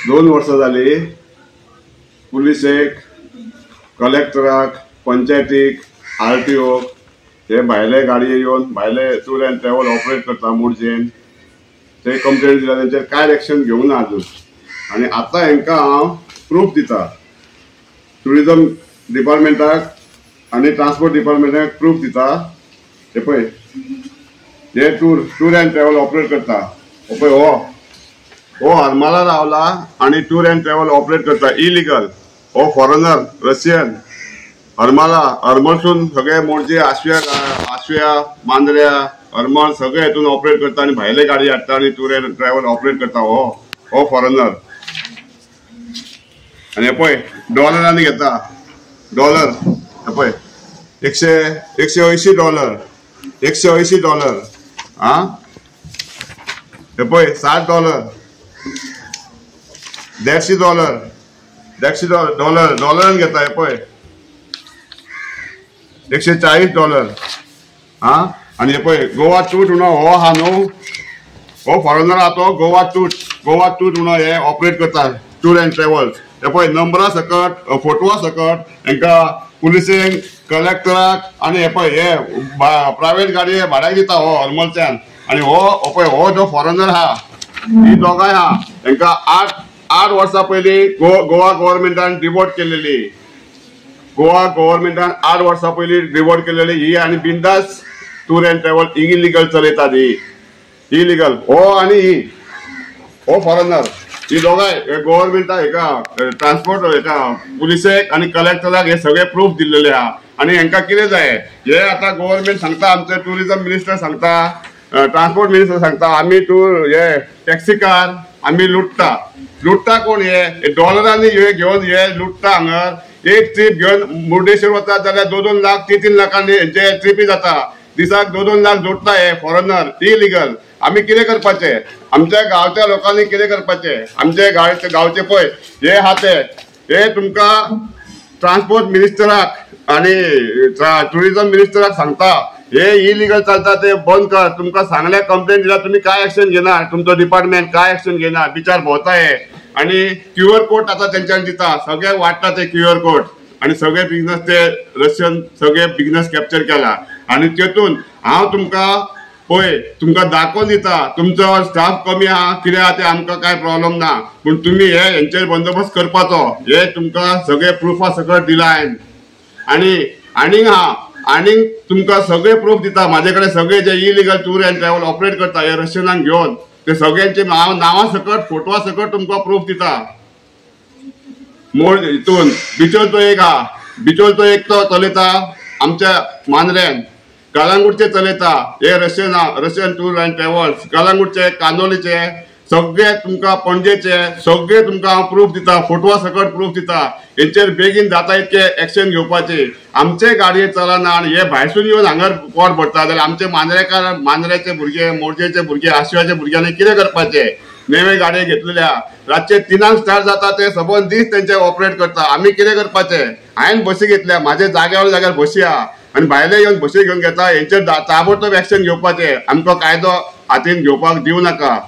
2 वर्सां जाली पुलिसेक, कलेक्टराक, पंचायतीक, RTO हे भायले गाडये येवन भायले टूर एंड ट्रॅव्हल ऑपरेट करता मोर्जेन ते कंप्लेंट दिला तेंचेर कांय एक्शन घेवंक ना अजून आनी आतां हांकां हांव प्रूफ दिता टुरिजम डिपार्टमेंटाक आनी ट्रान्सपोर्ट डिपार्टमेंटाक प्रूफ दिता हे पळय हे टूर एंड ट्रॅव्हल ऑपरेट करता हो पळय हो हरमाला रावला आनी टूर एंड ट्रॅव्हल ऑपरेट करता इलिगल हो फॉरेनर रशियन हरमळसून सगळे मोर्जे आशव्या मांद्र्या हरमळ सगळे हेतून ऑपरेट करता आनी भायले गाडी हाडटा आनी टूर एंड ट्रॅव्हल ऑपरेट करता हो फॉरेनर आनी हे पळय डॉलरांनी घेता डॉलर हे पळय $180 $180 हा हे पळय $60 $150 डॉलरान घेता हे पळय $140 हा आनी हे पळय गोवा टूट म्हणून हो हा न्हू हो फॉरेनर हा तो गोवा टूट म्हणून हे ऑपरेट करता टूर एंड ट्रॅव्हल हे पळय नंबरा सकट फोटवा सकट हांकां पुलिसेक कलेक्टराक आनी हे पळय हे प्रायवेट गाडी भाड्याक दिता हो हरमलच्यान आनी हो पळय हो जो फॉरेनर हा ही दोगांय हा हांकां 8 वर्सां पयलीं गोवा गव्हर्मेंटान डिवोर्ट केलेली गोवा गव्हर्मेंटान 8 वर्सां पयलीं डिवोर्ट केलेली ही आनी बिंदास टूर एंड ट्रॅव्हल इलिगल चलयतात ही इलिगल हो आनी ही हो फॉरेनर ही दोगांय गव्हर्मेंटाक हेका ट्रान्सपोर्ट हेका पुलिसेक आनी कलेक्टराक हे सगळे प्रूफ दिल्लेले आहा आनी हांकां कितें जाय हे आतां गव्हर्मेंट सांगता आमचे टुरिजम मिनिस्टर सांगता ट्रान्सपोर्ट मिनिस्टर सांगता आमी हे टॅक्सी कार आमी लुटता कोण हे डॉलरांनी हे घेवन हे लुटता हांगर एक ट्रीप घेवन मुर्डेश्वर वतात जाल्यार 2-2 लाख 3-3 लाखांनी हेंचे ट्रिपी जाता दिसाक 2-2 लाख जोडटा हे फॉरेनर इलिगल आमी कितें करपाचे आमच्या गांवच्या लोकांनी कितें करपाचे आमचे गांवचे पळय हे हाते हे तुमकां ट्रान्सपोर्ट मिनिस्टराक आनी टुरिजम मिनिस्टराक सांगता हे इलिगल चलता ते बंद कर तुमकां सांगल्या कंप्लेंट दिला तुम्ही काय एक्शन घेना तुमचो डिपार्टमेंट काय एक्शन घेना बिचार भोंवता हे आनी QR कोड आतां तेंच्यानी दिता सगळे वाडटा ते QR कोड आनी सगळे बिझनस ते रशियन सगळे बिझनस कॅप्चर केला आनी तेतून हांव तुमकां पळय तुमकां दाखोवन दिता तुमचो स्टाफ कमी आहा कितें आहा ते आमकां काय प्रॉब्लम ना पूण तुमी हेंचेर बंदोबस्त करपाचो हे तुमकां सगळे प्रुफा सकट दिला हांवें आनीक तुमकां सगळे प्रूफ दिता म्हाजे कडेन सगळे जे illegal tour end travel operate करता हे रशियनांक घेवन ते सगळ्यांचे नांवां सकट फोटवा सकट तुमकां प्रूफ दिता मोड हितून बिचोलचो एक तो चलयता आमच्या मांद्र्यान कळंगूटचे चलयता हे रशियन टूर एंड ट्रॅव्हल्स कळंगूटचे कांदोलीचे सगळे तुमकां पणजेचे सगळे तुमकां हांव प्रूफ दिता फोटवा सकट प्रूफ दिता हेंचेर बेगीन जाता इतके एक्शन घेवपाचे आमचे गाडये चलना आनी हे भायरसून येवन हांगर पोट भरता जाल्यार आमचे मांद्र्याचे भुरगे मोरजेचे भुरगे आशव्याचे भुरग्यांनी कितें करपाचे नेवे गाडये घेतलेल्या रातचे 3 स्टार्ट जाता ते सबंद दीस तेंचे ऑपरेट करता आमी कितें करपाचे हांवें बसी घेतल्या म्हाजे जाग्यार बसी आहा आनी भायले येवन बसी घेवन घेता हेंचेर ताबडतोब एक्शन घेवपाचे आमकां कायदो हातीन घेवपाक दिवं नाका